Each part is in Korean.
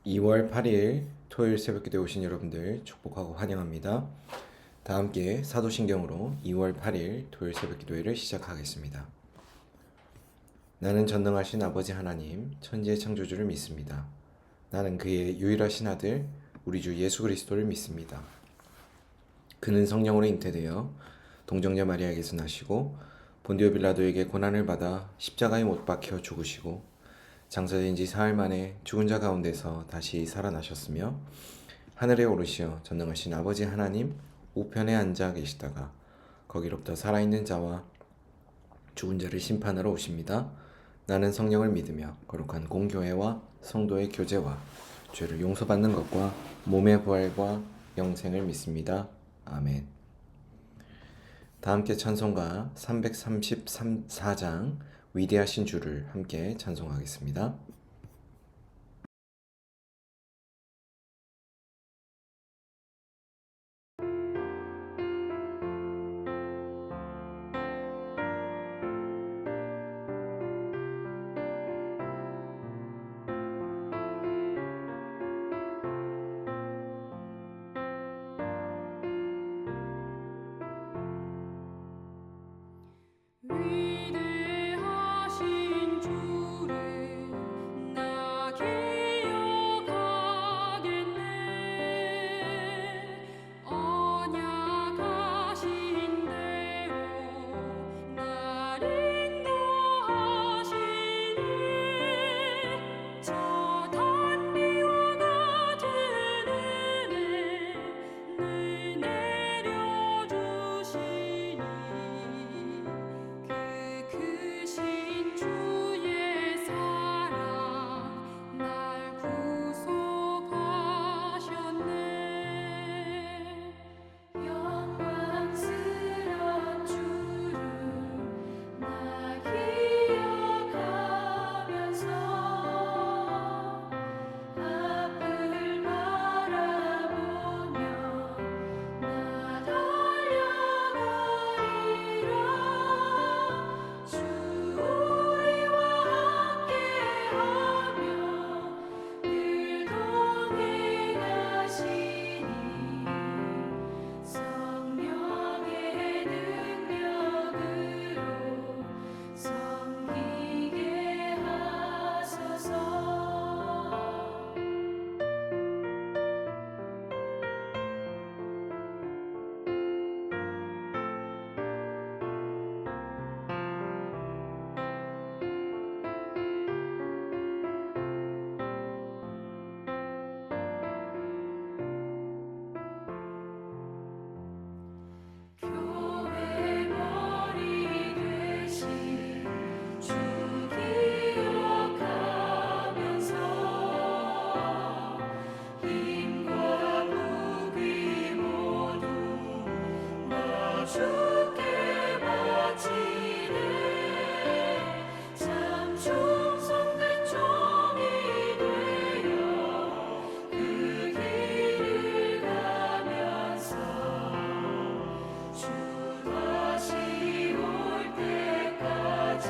2월 8일 토요일 새벽기도에 오신 여러분들 축복하고 환영합니다. 다 함께 사도신경으로 2월 8일 토요일 새벽기도회를 시작하겠습니다. 나는 전능하신 아버지 하나님, 천지의 창조주를 믿습니다. 나는 그의 유일하신 아들, 우리 주 예수 그리스도를 믿습니다. 그는 성령으로 잉태되어 동정녀 마리아에게서 나시고 본디오 빌라도에게 고난을 받아 십자가에 못 박혀 죽으시고 장사된 지 사흘 만에 죽은 자 가운데서 다시 살아나셨으며 하늘에 오르시어 전능하신 아버지 하나님 우편에 앉아 계시다가 거기로부터 살아있는 자와 죽은 자를 심판하러 오십니다. 나는 성령을 믿으며 거룩한 공교회와 성도의 교제와 죄를 용서받는 것과 몸의 부활과 영생을 믿습니다. 아멘. 다 함께 찬송가 334장 위대하신 주를 함께 찬송하겠습니다. 위대하신 주를 나 기억하겠네. 언약하신 대로 날 인도하시니 저 단비와 같은 은혜 늘 내려주시니 그 크신 주의 사랑 날 구속하셨네. 영광스런 주를 나 기억하면서 앞을 바라보며 나 달려가리라. 주 우리와 함께하며 늘 동행하시니 성령의 능력으로 섬기게 하소서. 교회 머리 되신 주 기억하면서 힘과 무기 모두 나 주께 바치네. 참 충성된 종이 되어 그 길을 가면서 주 다시 올 때까지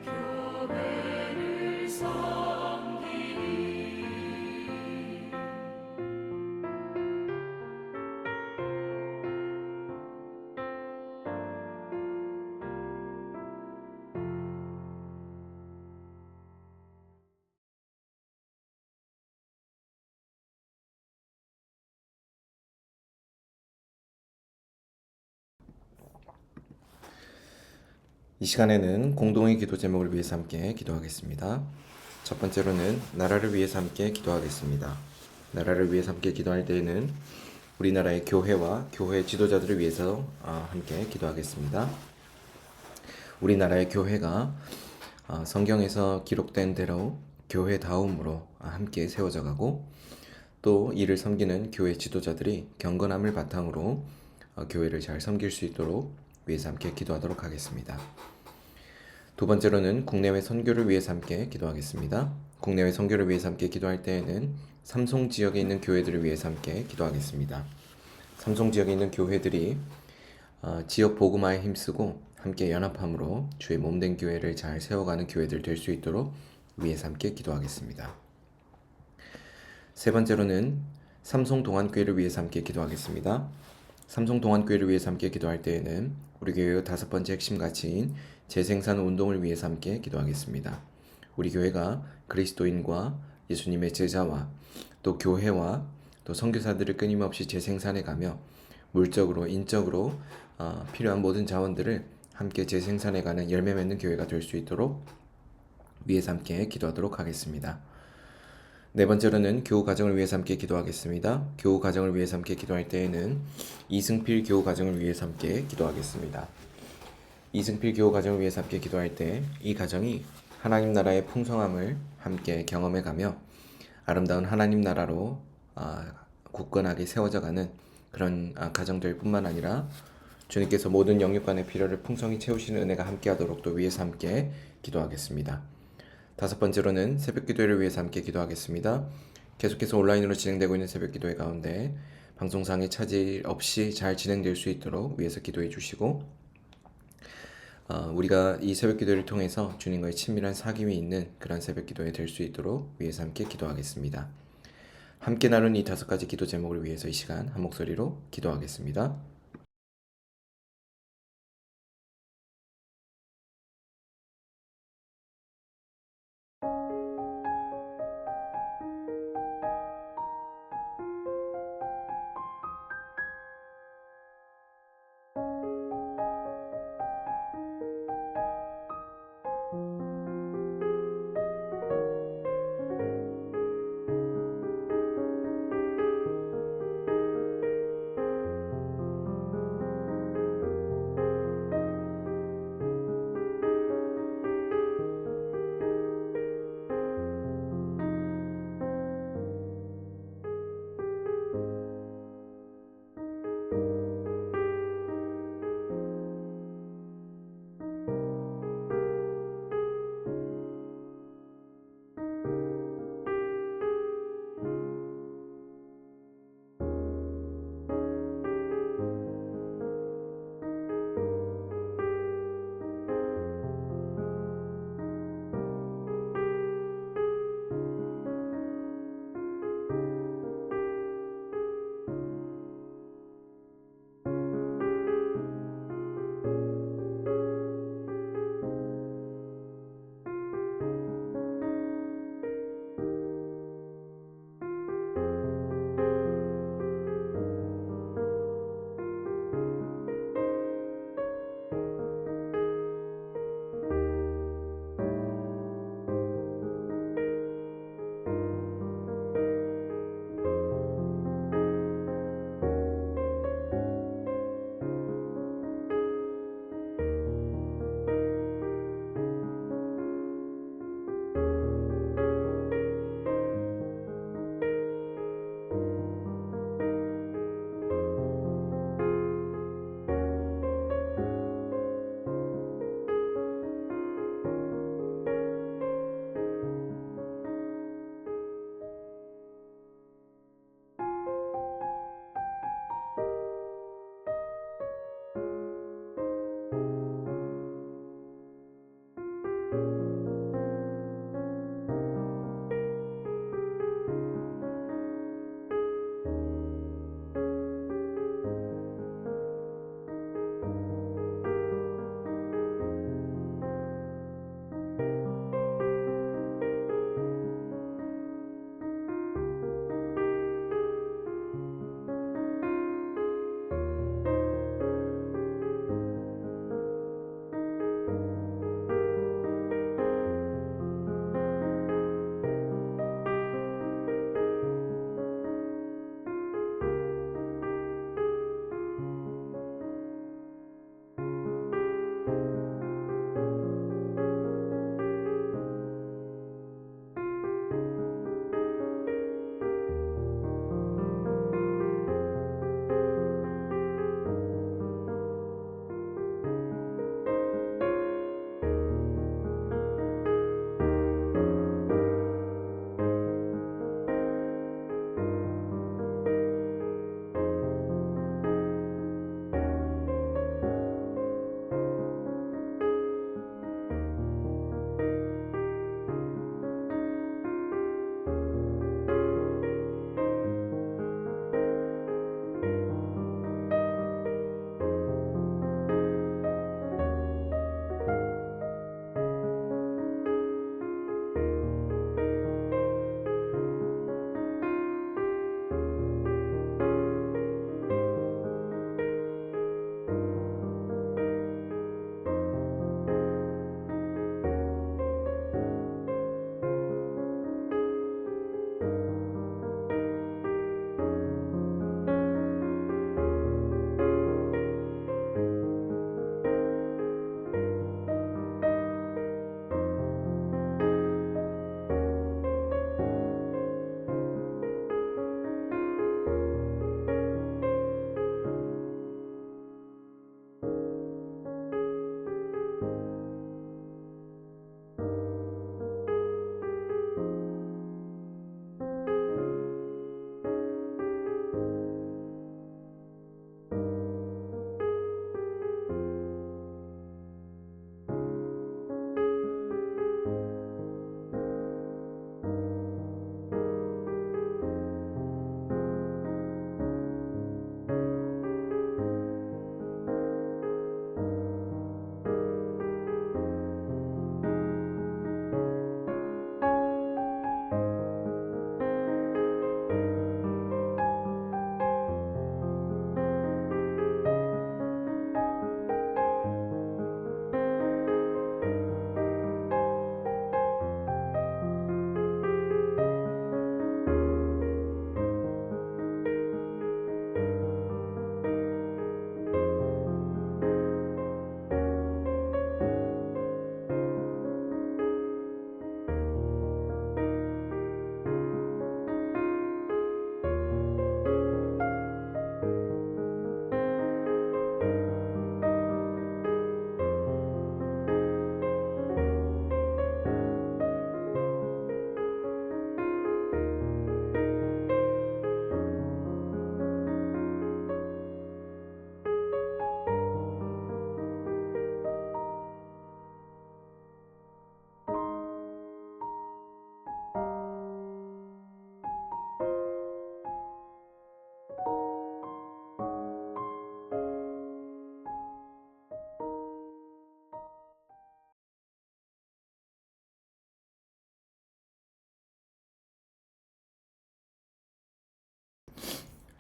교회를 섬기리. 이 시간에는 공동의 기도 제목을 위해서 함께 기도하겠습니다. 첫 번째로는 나라를 위해서 함께 기도하겠습니다. 나라를 위해서 함께 기도할 때에는 우리나라의 교회와 교회 지도자들을 위해서 함께 기도하겠습니다. 우리나라의 교회가 성경에서 기록된 대로 교회다움으로 함께 세워져 가고 또 이를 섬기는 교회 지도자들이 경건함을 바탕으로 교회를 잘 섬길 수 있도록 위해서 함께 기도하도록 하겠습니다. 두 번째로는 국내외 선교를 위해서 함께 기도하겠습니다. 국내외 선교를 위해서 함께 기도할 때에는 삼송 지역에 있는 교회들을 위해서 함께 기도하겠습니다. 삼송 지역에 있는 교회들이 지역 복음화에 힘쓰고 함께 연합함으로 주의 몸된 교회를 잘 세워가는 교회들 될 수 있도록 위해서 함께 기도하겠습니다. 세 번째로는 삼성 동안교회를 위해서 함께 기도하겠습니다. 삼성 동안교회를 위해서 함께 기도할 때에는 우리 교회의 다섯 번째 핵심 가치인 재생산 운동을 위해서 함께 기도하겠습니다. 우리 교회가 그리스도인과 예수님의 제자와 또 교회와 또 선교사들을 끊임없이 재생산해 가며 물적으로 인적으로 필요한 모든 자원들을 함께 재생산해 가는 열매 맺는 교회가 될 수 있도록 위해서 함께 기도하도록 하겠습니다. 네 번째로는 교우 가정을 위해서 함께 기도하겠습니다. 교우 가정을 위해서 함께 기도할 때에는 이승필 교우 가정을 위해서 함께 기도하겠습니다. 이승필 교우 가정을 위해서 함께 기도할 때 이 가정이 하나님 나라의 풍성함을 함께 경험해 가며 아름다운 하나님 나라로 굳건하게 세워져가는 그런 가정들 뿐만 아니라 주님께서 모든 영육간의 필요를 풍성히 채우시는 은혜가 함께하도록 또 위해서 함께 기도하겠습니다. 다섯 번째로는 새벽기도회를 위해서 함께 기도하겠습니다. 계속해서 온라인으로 진행되고 있는 새벽기도회 가운데 방송상의 차질 없이 잘 진행될 수 있도록 위해서 기도해 주시고 우리가 이 새벽기도를 통해서 주님과의 친밀한 사귐이 있는 그런 새벽기도회 될 수 있도록 위해서 함께 기도하겠습니다. 함께 나눈 이 다섯 가지 기도 제목을 위해서 이 시간 한 목소리로 기도하겠습니다.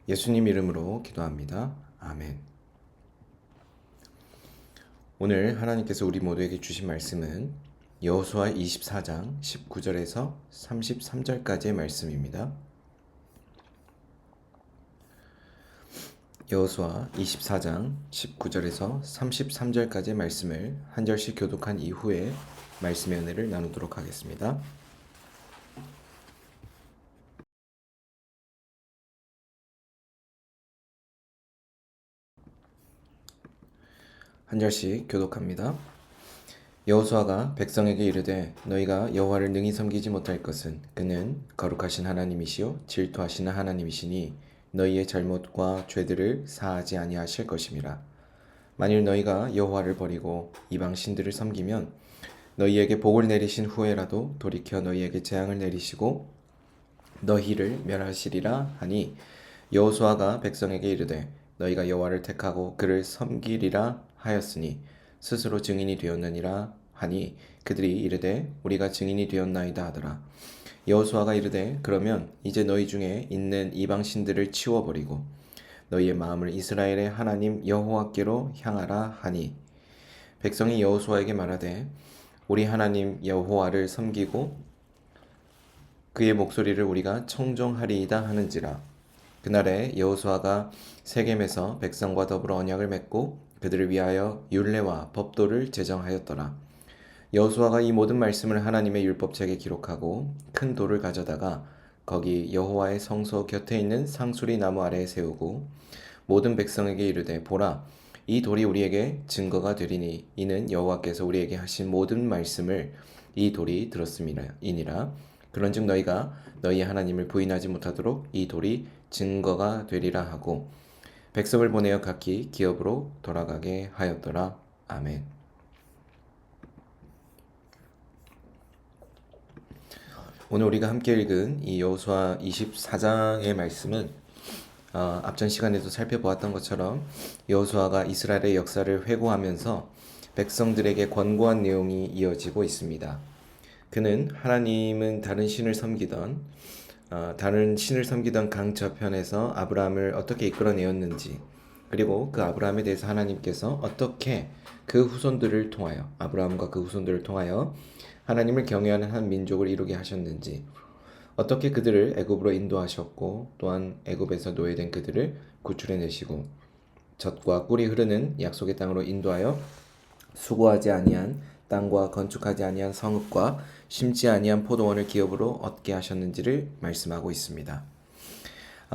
예수님 이름으로 기도합니다. 아멘. 오늘 하나님께서 우리 모두에게 주신 말씀은 여호수아 24장 19절에서 33절까지의 말씀입니다. 여호수아 24장 19절에서 33절까지의 말씀을 한 절씩 교독한 이후에 말씀의 은혜를 나누도록 하겠습니다. 한 절씩 교독합니다. 여호수아가 백성에게 이르되 너희가 여호와를 능히 섬기지 못할 것은 그는 거룩하신 하나님이시요 질투하시는 하나님이시니 너희의 잘못과 죄들을 사하지 아니하실 것임이라. 만일 너희가 여호와를 버리고 이방 신들을 섬기면 너희에게 복을 내리신 후에라도 돌이켜 너희에게 재앙을 내리시고 너희를 멸하시리라 하니 여호수아가 백성에게 이르되 너희가 여호와를 택하고 그를 섬기리라 하였으니 스스로 증인이 되었느니라 하니 그들이 이르되 우리가 증인이 되었나이다 하더라. 여호수아가 이르되 그러면 이제 너희 중에 있는 이방 신들을 치워버리고 너희의 마음을 이스라엘의 하나님 여호와께로 향하라 하니 백성이 여호수아에게 말하되 우리 하나님 여호와를 섬기고 그의 목소리를 우리가 청종하리이다 하는지라. 그날에 여호수아가 세겜에서 백성과 더불어 언약을 맺고 그들을 위하여 율례와 법도를 제정하였더라. 여호수아가 이 모든 말씀을 하나님의 율법책에 기록하고 큰 돌을 가져다가 거기 여호와의 성소 곁에 있는 상수리 나무 아래에 세우고 모든 백성에게 이르되 보라 이 돌이 우리에게 증거가 되리니 이는 여호와께서 우리에게 하신 모든 말씀을 이 돌이 들었음이니라. 그런즉 너희가 너희 하나님을 부인하지 못하도록 이 돌이 증거가 되리라 하고 백성을 보내어 각기 기업으로 돌아가게 하였더라. 아멘. 오늘 우리가 함께 읽은 이 여호수아 24장의 말씀은 앞전 시간에도 살펴보았던 것처럼 여호수아가 이스라엘의 역사를 회고하면서 백성들에게 권고한 내용이 이어지고 있습니다. 그는 하나님은 다른 신을 섬기던 강 저편에서 아브라함을 어떻게 이끌어내었는지, 그리고 그 아브라함에 대해서 하나님께서 어떻게 그 후손들을 통하여 아브라함과 그 후손들을 통하여 하나님을 경외하는 한 민족을 이루게 하셨는지, 어떻게 그들을 애굽으로 인도하셨고 또한 애굽에서 노예된 그들을 구출해내시고 젖과 꿀이 흐르는 약속의 땅으로 인도하여 수고하지 아니한 땅과 건축하지 아니한 성읍과 심지 아니한 포도원을 기업으로 얻게 하셨는지를 말씀하고 있습니다.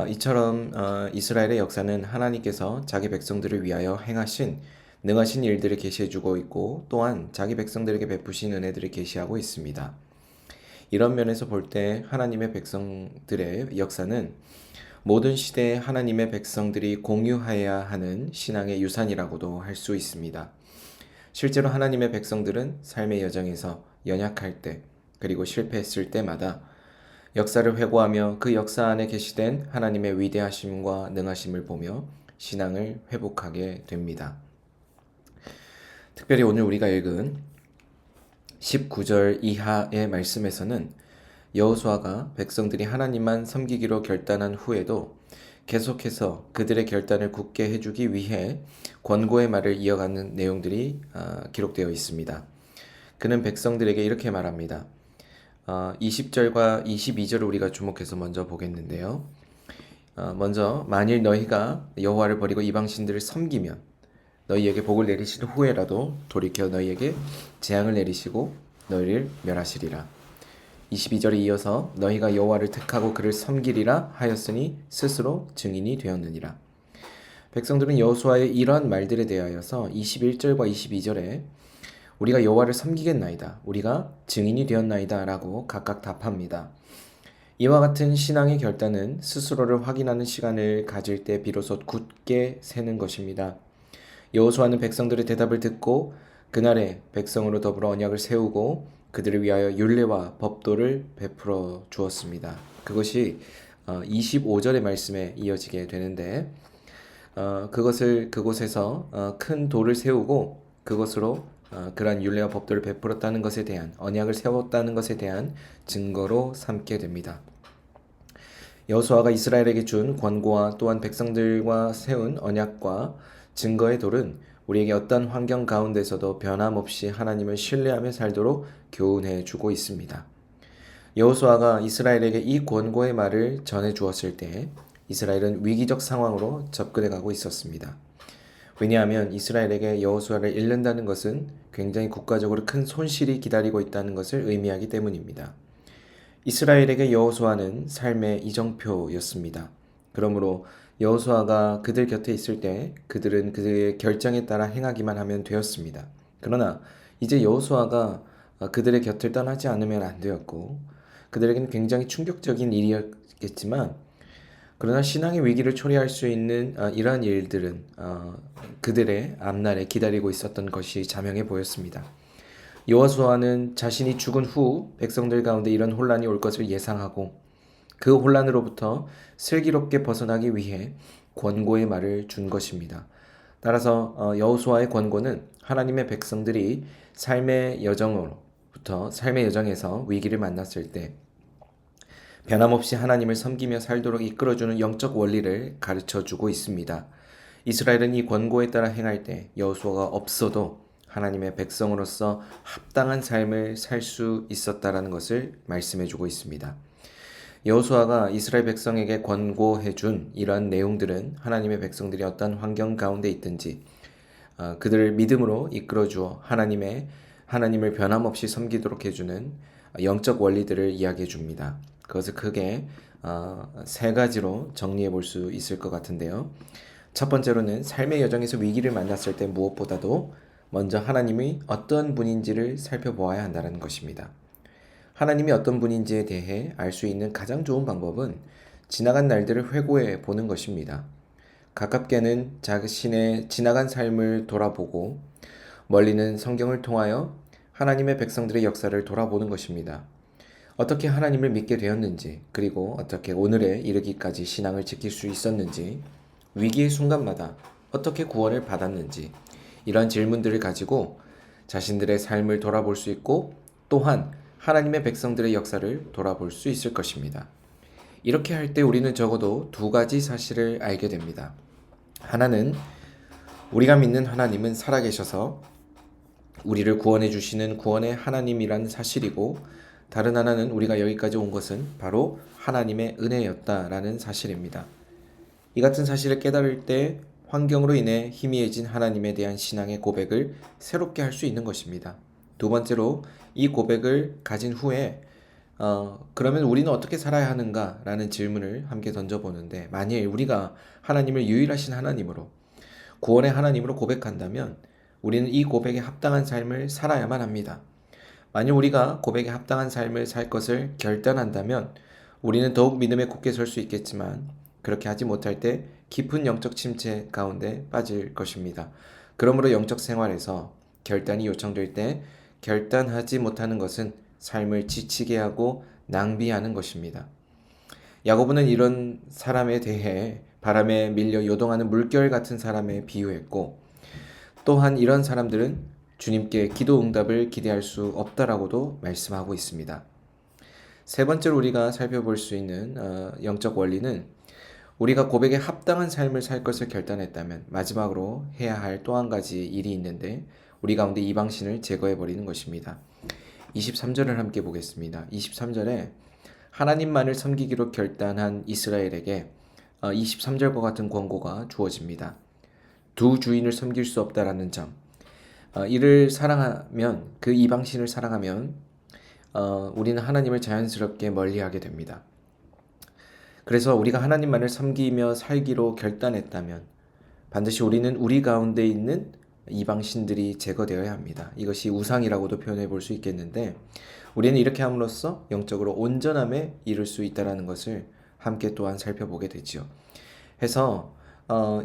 이처럼 이스라엘의 역사는 하나님께서 자기 백성들을 위하여 행하신 능하신 일들을 계시해주고 있고 또한 자기 백성들에게 베푸신 은혜들을 계시하고 있습니다. 이런 면에서 볼 때 하나님의 백성들의 역사는 모든 시대에 하나님의 백성들이 공유해야 하는 신앙의 유산이라고도 할 수 있습니다. 실제로 하나님의 백성들은 삶의 여정에서 연약할 때 그리고 실패했을 때마다 역사를 회고하며 그 역사 안에 계시된 하나님의 위대하심과 능하심을 보며 신앙을 회복하게 됩니다. 특별히 오늘 우리가 읽은 19절 이하의 말씀에서는 여호수아가 백성들이 하나님만 섬기기로 결단한 후에도 계속해서 그들의 결단을 굳게 해주기 위해 권고의 말을 이어가는 내용들이 기록되어 있습니다. 그는 백성들에게 이렇게 말합니다. 20절과 22절을 우리가 주목해서 먼저 보겠는데요. 먼저 만일 너희가 여호와를 버리고 이방신들을 섬기면 너희에게 복을 내리신 후에라도 돌이켜 너희에게 재앙을 내리시고 너희를 멸하시리라. 22절에 이어서 너희가 여호와를 택하고 그를 섬기리라 하였으니 스스로 증인이 되었느니라. 백성들은 여호수아의 이러한 말들에 대하여서 21절과 22절에 우리가 여호와를 섬기겠나이다, 우리가 증인이 되었나이다 라고 각각 답합니다. 이와 같은 신앙의 결단은 스스로를 확인하는 시간을 가질 때 비로소 굳게 세는 것입니다. 여호수아는 백성들의 대답을 듣고 그날에 백성으로 더불어 언약을 세우고 그들을 위하여 율례와 법도를 베풀어 주었습니다. 그것이 25절의 말씀에 이어지게 되는데 그곳에서 큰 돌을 세우고 그것으로 그러한 율례와 법도를 베풀었다는 것에 대한 언약을 세웠다는 것에 대한 증거로 삼게 됩니다. 여호수아가 이스라엘에게 준 권고와 또한 백성들과 세운 언약과 증거의 돌은 우리에게 어떤 환경 가운데서도 변함없이 하나님을 신뢰하며 살도록 교훈해 주고 있습니다. 여호수아가 이스라엘에게 이 권고의 말을 전해 주었을 때 이스라엘은 위기적 상황으로 접근해 가고 있었습니다. 왜냐하면 이스라엘에게 여호수아를 잃는다는 것은 굉장히 국가적으로 큰 손실이 기다리고 있다는 것을 의미하기 때문입니다. 이스라엘에게 여호수아는 삶의 이정표였습니다. 그러므로 여호수아가 그들 곁에 있을 때 그들은 그들의 결정에 따라 행하기만 하면 되었습니다. 그러나 이제 여호수아가 그들의 곁을 떠나지 않으면 안 되었고 그들에게는 굉장히 충격적인 일이었겠지만 그러나 신앙의 위기를 초래할 수 있는 이러한 일들은 그들의 앞날에 기다리고 있었던 것이 자명해 보였습니다. 여호수아는 자신이 죽은 후 백성들 가운데 이런 혼란이 올 것을 예상하고 그 혼란으로부터 슬기롭게 벗어나기 위해 권고의 말을 준 것입니다. 따라서 여호수아의 권고는 하나님의 백성들이 삶의 여정에서 위기를 만났을 때 변함없이 하나님을 섬기며 살도록 이끌어주는 영적 원리를 가르쳐주고 있습니다. 이스라엘은 이 권고에 따라 행할 때 여호수아가 없어도 하나님의 백성으로서 합당한 삶을 살 수 있었다라는 것을 말씀해주고 있습니다. 여호수아가 이스라엘 백성에게 권고해준 이러한 내용들은 하나님의 백성들이 어떤 환경 가운데 있든지 그들을 믿음으로 이끌어주어 하나님을 변함없이 섬기도록 해주는 영적 원리들을 이야기해 줍니다. 그것을 크게 세 가지로 정리해 볼 수 있을 것 같은데요. 첫 번째로는 삶의 여정에서 위기를 만났을 때 무엇보다도 먼저 하나님이 어떤 분인지를 살펴보아야 한다는 것입니다. 하나님이 어떤 분인지에 대해 알 수 있는 가장 좋은 방법은 지나간 날들을 회고해 보는 것입니다. 가깝게는 자신의 지나간 삶을 돌아보고 멀리는 성경을 통하여 하나님의 백성들의 역사를 돌아보는 것입니다. 어떻게 하나님을 믿게 되었는지, 그리고 어떻게 오늘에 이르기까지 신앙을 지킬 수 있었는지, 위기의 순간마다 어떻게 구원을 받았는지, 이러한 질문들을 가지고 자신들의 삶을 돌아볼 수 있고 또한 하나님의 백성들의 역사를 돌아볼 수 있을 것입니다. 이렇게 할 때 우리는 적어도 두 가지 사실을 알게 됩니다. 하나는 우리가 믿는 하나님은 살아계셔서 우리를 구원해 주시는 구원의 하나님이라는 사실이고 다른 하나는 우리가 여기까지 온 것은 바로 하나님의 은혜였다라는 사실입니다. 이 같은 사실을 깨달을 때 환경으로 인해 희미해진 하나님에 대한 신앙의 고백을 새롭게 할 수 있는 것입니다. 두 번째로 이 고백을 가진 후에 그러면 우리는 어떻게 살아야 하는가라는 질문을 함께 던져보는데 만일 우리가 하나님을 유일하신 하나님으로 구원의 하나님으로 고백한다면 우리는 이 고백에 합당한 삶을 살아야만 합니다. 만일 우리가 고백에 합당한 삶을 살 것을 결단한다면 우리는 더욱 믿음에 굳게 설 수 있겠지만 그렇게 하지 못할 때 깊은 영적 침체 가운데 빠질 것입니다. 그러므로 영적 생활에서 결단이 요청될 때 결단하지 못하는 것은 삶을 지치게 하고 낭비하는 것입니다. 야고보는 이런 사람에 대해 바람에 밀려 요동하는 물결 같은 사람에 비유했고 또한 이런 사람들은 주님께 기도 응답을 기대할 수 없다라고도 말씀하고 있습니다. 세 번째로 우리가 살펴볼 수 있는 영적 원리는 우리가 고백에 합당한 삶을 살 것을 결단했다면 마지막으로 해야 할 또 한 가지 일이 있는데 우리 가운데 이방신을 제거해 버리는 것입니다. 23절을 함께 보겠습니다. 23절에 하나님만을 섬기기로 결단한 이스라엘에게 23절과 같은 권고가 주어집니다. 두 주인을 섬길 수 없다라는 점. 이를 사랑하면 그 이방신을 사랑하면 우리는 하나님을 자연스럽게 멀리하게 됩니다. 그래서 우리가 하나님만을 섬기며 살기로 결단했다면 반드시 우리는 우리 가운데 있는 이방신들이 제거되어야 합니다. 이것이 우상이라고도 표현해 볼 수 있겠는데 우리는 이렇게 함으로써 영적으로 온전함에 이를 수 있다는 것을 함께 또한 살펴보게 되지요. 해서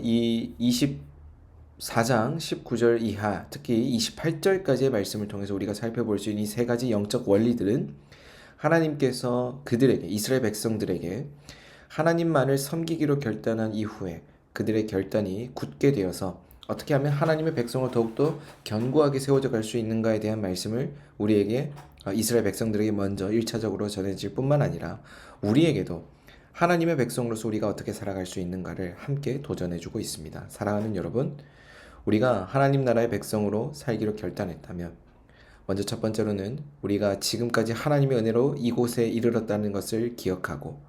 이 24장 19절 이하 특히 28절까지의 말씀을 통해서 우리가 살펴볼 수 있는 이 세 가지 영적 원리들은 하나님께서 그들에게 이스라엘 백성들에게 하나님만을 섬기기로 결단한 이후에 그들의 결단이 굳게 되어서 어떻게 하면 하나님의 백성을 더욱더 견고하게 세워져 갈 수 있는가에 대한 말씀을 우리에게 이스라엘 백성들에게 먼저 1차적으로 전해질 뿐만 아니라 우리에게도 하나님의 백성으로서 우리가 어떻게 살아갈 수 있는가를 함께 도전해주고 있습니다. 사랑하는 여러분, 우리가 하나님 나라의 백성으로 살기로 결단했다면 먼저 첫 번째로는 우리가 지금까지 하나님의 은혜로 이곳에 이르렀다는 것을 기억하고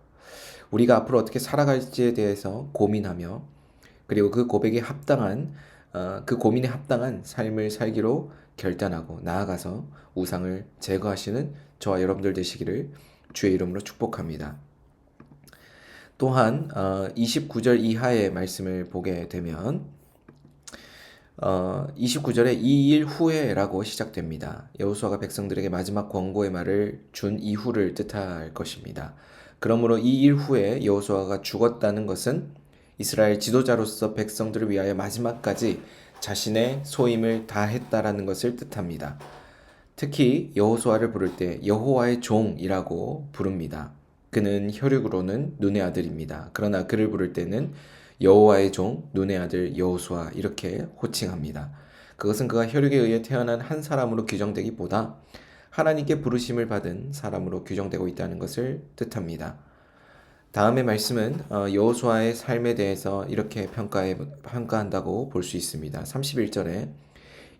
우리가 앞으로 어떻게 살아갈지에 대해서 고민하며 그리고 그 고민에 합당한 삶을 살기로 결단하고 나아가서 우상을 제거하시는 저와 여러분들 되시기를 주의 이름으로 축복합니다. 또한 29절 이하의 말씀을 보게 되면 29절에 이 일 후에라고 시작됩니다. 여호수아가 백성들에게 마지막 권고의 말을 준 이후를 뜻할 것입니다. 그러므로 이 일 후에 여호수아가 죽었다는 것은 이스라엘 지도자로서 백성들을 위하여 마지막까지 자신의 소임을 다했다라는 것을 뜻합니다. 특히 여호수아를 부를 때 여호와의 종이라고 부릅니다. 그는 혈육으로는 눈의 아들입니다. 그러나 그를 부를 때는 여호와의 종, 눈의 아들 여호수아 이렇게 호칭합니다. 그것은 그가 혈육에 의해 태어난 한 사람으로 규정되기보다 하나님께 부르심을 받은 사람으로 규정되고 있다는 것을 뜻합니다. 다음의 말씀은 여호수아의 삶에 대해서 이렇게 평가한다고 볼 수 있습니다. 31절에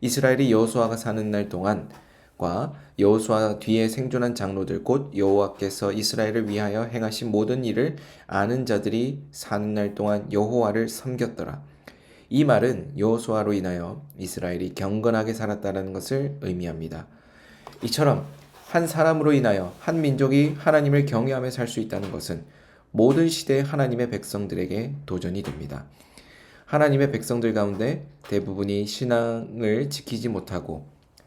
이스라엘이 여호수아가 사는 날 동안과 여호수아 뒤에 생존한 장로들 곧 여호와께서 이스라엘을 위하여 행하신 모든 일을 아는 자들이 사는 날 동안 여호와를 섬겼더라. 이 말은 여호수아로 인하여 이스라엘이 경건하게 살았다는 것을 의미합니다. 이처럼 한 사람으로 인하여 한 민족이 하나님을 경외하며 살 수 있다는 것은 모든 시대의 하나님의 백성들에게 도전이 됩니다. 하나님의 백성들 가운데 대부분이 신앙을 지키지 못하고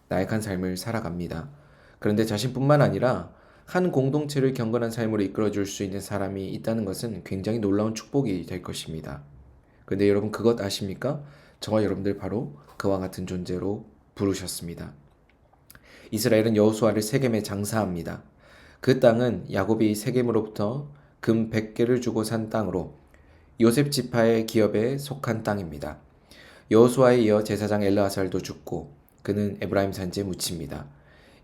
나약한 삶을 살아갑니다. 그런데 자신뿐만 아니라 한 공동체를 경건한 삶으로 이끌어줄 수 있는 사람이 있다는 것은 굉장히 놀라운 축복이 될 것입니다. 그런데 여러분 그것 아십니까? 저와 여러분들 바로 그와 같은 존재로 부르셨습니다. 이스라엘은 여호수아를 세겜에 장사합니다. 그 땅은 야곱이 세겜으로부터 금 100개를 주고 산 땅으로 요셉 지파의 기업에 속한 땅입니다. 여호수아에 이어 제사장 엘르아살도 죽고 그는 에브라임 산지에 묻힙니다.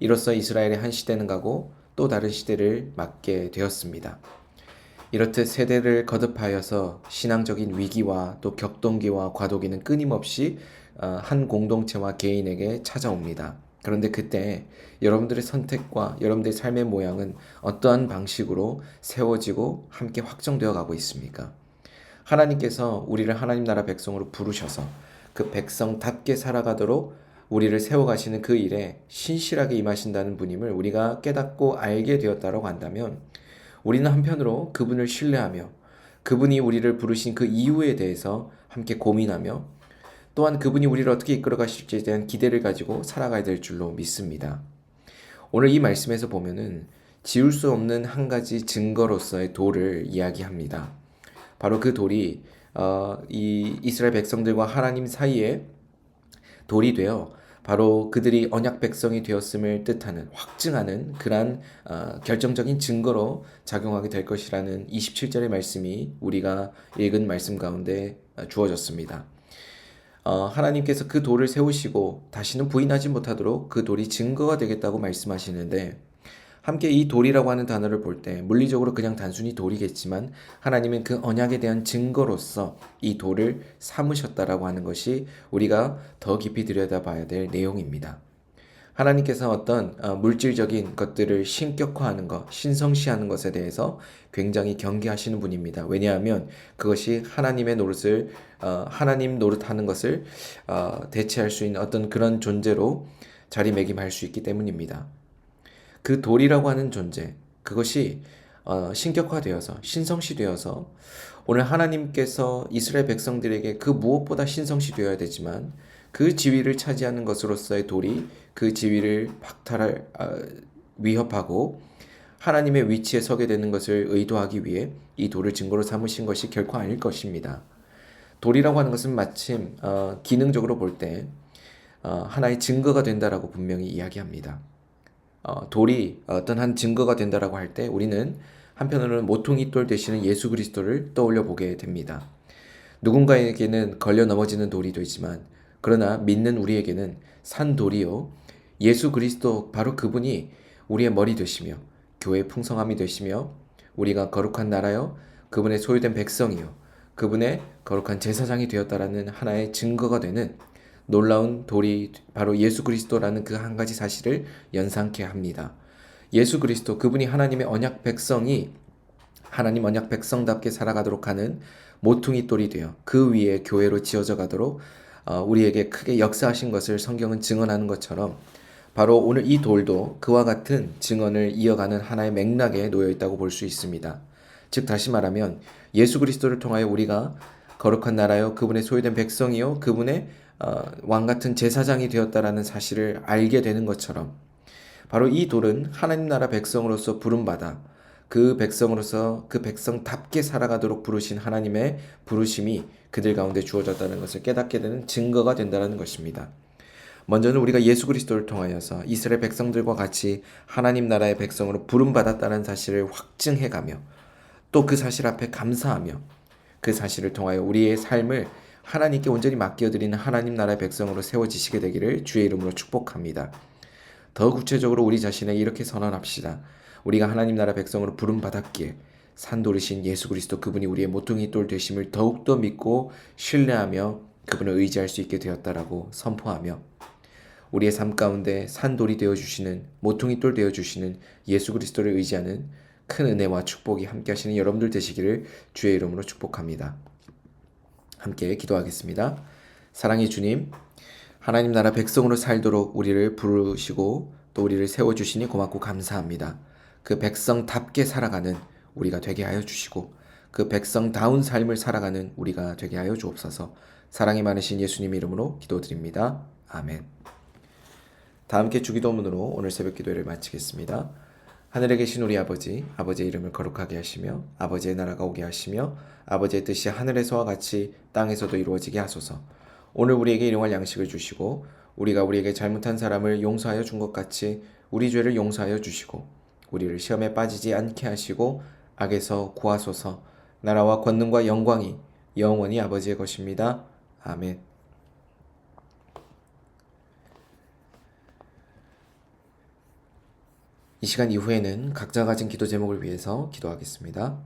이로써 이스라엘의 한 시대는 가고 또 다른 시대를 맞게 되었습니다. 이렇듯 세대를 거듭하여서 신앙적인 위기와 또 격동기와 과도기는 끊임없이 한 공동체와 개인에게 찾아옵니다. 그런데 그때 여러분들의 선택과 여러분들의 삶의 모양은 어떠한 방식으로 세워지고 함께 확정되어 가고 있습니까? 하나님께서 우리를 하나님 나라 백성으로 부르셔서 그 백성답게 살아가도록 우리를 세워가시는 그 일에 신실하게 임하신다는 분임을 우리가 깨닫고 알게 되었다고 한다면 우리는 한편으로 그분을 신뢰하며 그분이 우리를 부르신 그 이유에 대해서 함께 고민하며 또한 그분이 우리를 어떻게 이끌어 가실지에 대한 기대를 가지고 살아가야 될 줄로 믿습니다. 오늘 이 말씀에서 보면은 지울 수 없는 한 가지 증거로서의 돌을 이야기합니다. 바로 그 돌이 이 이스라엘 백성들과 하나님 사이에 돌이 되어 바로 그들이 언약 백성이 되었음을 뜻하는 확증하는 그러한 결정적인 증거로 작용하게 될 것이라는 27절의 말씀이 우리가 읽은 말씀 가운데 주어졌습니다. 하나님께서 그 돌을 세우시고 다시는 부인하지 못하도록 그 돌이 증거가 되겠다고 말씀하시는데 함께 이 돌이라고 하는 단어를 볼 때 물리적으로 그냥 단순히 돌이겠지만 하나님은 그 언약에 대한 증거로서 이 돌을 삼으셨다라고 하는 것이 우리가 더 깊이 들여다봐야 될 내용입니다. 하나님께서 어떤 물질적인 것들을 신격화하는 것, 신성시하는 것에 대해서 굉장히 경계하시는 분입니다. 왜냐하면 그것이 하나님의 노릇을 하나님 노릇하는 것을 대체할 수 있는 어떤 그런 존재로 자리매김할 수 있기 때문입니다. 그 돌이라고 하는 존재, 그것이 신격화되어서 신성시되어서 오늘 하나님께서 이스라엘 백성들에게 그 무엇보다 신성시되어야 되지만 그 지위를 차지하는 것으로서의 돌이 그 지위를 위협하고 하나님의 위치에 서게 되는 것을 의도하기 위해 이 돌을 증거로 삼으신 것이 결코 아닐 것입니다. 돌이라고 하는 것은 마침 기능적으로 볼 때 하나의 증거가 된다라고 분명히 이야기합니다. 돌이 어떤 한 증거가 된다라고 할 때 우리는 한편으로는 모퉁이 돌 되시는 예수 그리스도를 떠올려 보게 됩니다. 누군가에게는 걸려 넘어지는 돌이 되지만 그러나 믿는 우리에게는 산 돌이요 예수 그리스도 바로 그분이 우리의 머리 되시며 교회의 풍성함이 되시며 우리가 거룩한 나라요 그분의 소유된 백성이요 그분의 거룩한 제사장이 되었다라는 하나의 증거가 되는 놀라운 돌이 바로 예수 그리스도라는 그 한 가지 사실을 연상케 합니다. 예수 그리스도 그분이 하나님의 언약 백성이 하나님 언약 백성답게 살아가도록 하는 모퉁이 돌이 되어 그 위에 교회로 지어져 가도록 우리에게 크게 역사하신 것을 성경은 증언하는 것처럼 바로 오늘 이 돌도 그와 같은 증언을 이어가는 하나의 맥락에 놓여 있다고 볼 수 있습니다. 즉 다시 말하면 예수 그리스도를 통하여 우리가 거룩한 나라요 그분의 소유된 백성이요 그분의 왕 같은 제사장이 되었다라는 사실을 알게 되는 것처럼 바로 이 돌은 하나님 나라 백성으로서 부름받아 그 백성으로서 그 백성답게 살아가도록 부르신 하나님의 부르심이 그들 가운데 주어졌다는 것을 깨닫게 되는 증거가 된다는 것입니다. 먼저는 우리가 예수 그리스도를 통하여서 이스라엘 백성들과 같이 하나님 나라의 백성으로 부름받았다는 사실을 확증해가며 또 그 사실 앞에 감사하며 그 사실을 통하여 우리의 삶을 하나님께 온전히 맡겨드리는 하나님 나라의 백성으로 세워지시게 되기를 주의 이름으로 축복합니다. 더 구체적으로 우리 자신에 이렇게 선언합시다. 우리가 하나님 나라 백성으로 부름받았기에 산돌이신 예수 그리스도 그분이 우리의 모퉁이 돌 되심을 더욱더 믿고 신뢰하며 그분을 의지할 수 있게 되었다라고 선포하며 우리의 삶 가운데 산돌이 되어주시는 모퉁이 돌 되어주시는 예수 그리스도를 의지하는 큰 은혜와 축복이 함께 하시는 여러분들 되시기를 주의 이름으로 축복합니다. 함께 기도하겠습니다. 사랑의 주님, 하나님 나라 백성으로 살도록 우리를 부르시고 또 우리를 세워주시니 고맙고 감사합니다. 그 백성답게 살아가는 우리가 되게 하여 주시고 그 백성다운 삶을 살아가는 우리가 되게 하여 주옵소서. 사랑이 많으신 예수님 이름으로 기도드립니다. 아멘. 다 함께 주기도문으로 오늘 새벽 기도회를 마치겠습니다. 하늘에 계신 우리 아버지, 아버지의 이름을 거룩하게 하시며 아버지의 나라가 오게 하시며 아버지의 뜻이 하늘에서와 같이 땅에서도 이루어지게 하소서. 오늘 우리에게 일용할 양식을 주시고 우리가 우리에게 잘못한 사람을 용서하여 준 것 같이 우리 죄를 용서하여 주시고 우리를 시험에 빠지지 않게 하시고 악에서 구하소서. 나라와 권능과 영광이 영원히 아버지의 것입니다. 아멘. 이 시간 이후에는 각자 가진 기도 제목을 위해서 기도하겠습니다.